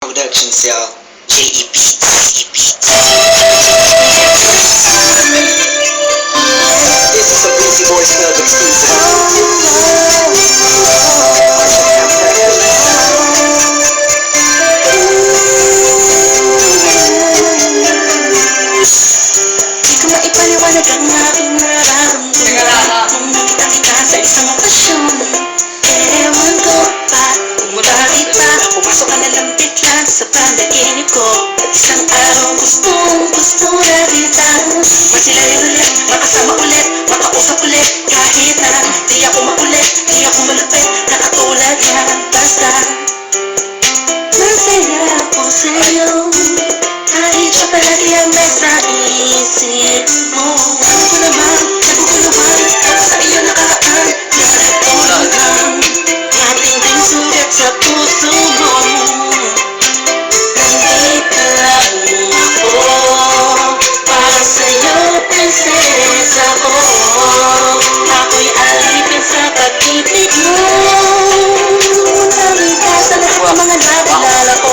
Productions, y'all. JEP. This is a Breezy Boys Club exclusive. Di ko maipaliwanag ang aking nararamdaman nung nakita kita sa isang okasyon. Ewan ko pa kung bakit ba pumasok ka na lang bigla sa panaginip ko. At isang araw gusto na kita masilayan ulit, makasama ulit, makausap ulit. Kahit na di ako makulit, di ako malupit, na katulad na basta masaya ako sa'yo. Kahit siya palagi ang nasa isip mo. Ano ko naman, sa iyo nakaan. Narating lang, matinding sugat sa puso mo. Nandito lang ako, para sa'yo, prinsesa ko. Ako'y alipin sa pag-ibig mo. Nalimutan ako mga naalala ko.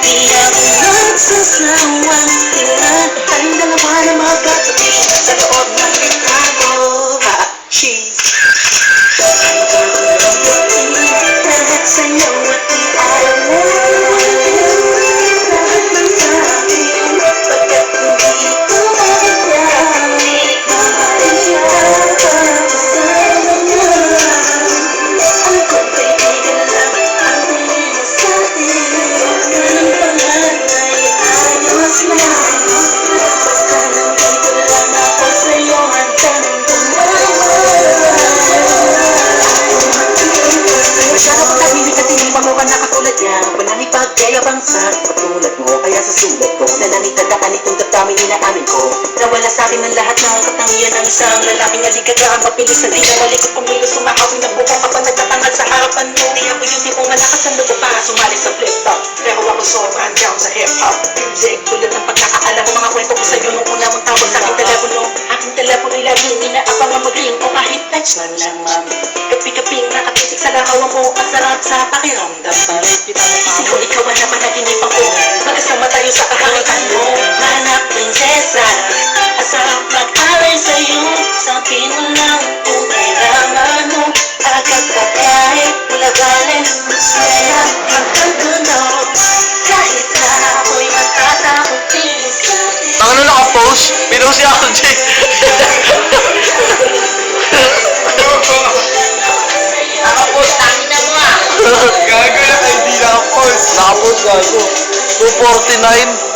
Di ako nagsasawang tingnan tayong dalawa na magkatabi sa loob ng pinto. She's lahat sa'yo at di alam mo. Lahat ng sakin pagkat hindi ko makamit. Mahalin kita kasama mo. Ang kong kaibigan lang ang tingin sa'tin. Ganun pa nga ay ayos na. Basta nandito lang ako sa'yo hanggang masyado ko tahimik at hindi mo ka nakatulad niya. Pananipag kaya bang sa patulad mo. Kaya sa sulat ko nananitadaan itong damdamin inaamin ko. Nawala sa akin ang lahat ng katangian ng isang lalaking aligagaan. Mapilis na di na malikot kumilos. Sumakawin ang buko kapag nagtatangad sa harapan mo. Di ako yung tipong malakas ang lubo para sumali sa flip-top. Pero ako sobrang down sa hip-hop music. Tulad ng pagkakaalam mo mga kwento ko sa'yo nung una mong tawag sa aking telepono. Aking telepono'y laging inaabang ang mag-ring o kahit text man lang, mami. Gabi-gabing nakatisik sa larawan mo. Ang sarap sa pakiramdam. Isip ko ikaw ang napanaginipan ko. Magkasama tayo sa kaharian mo. Anak, prinsesa, asarap mag-alay sa'yo. Sabihin mo lang kung kailangan mo. Agad ka kahit mula galing masaya hanggang dulo. Kahit na ako'y matatakutin sa'yo. Ang ano naka-post? Pinost si RJ. Nakapost, tangin na mo ah. Gago na, hindi naka-post. Naka-post, gago. 249.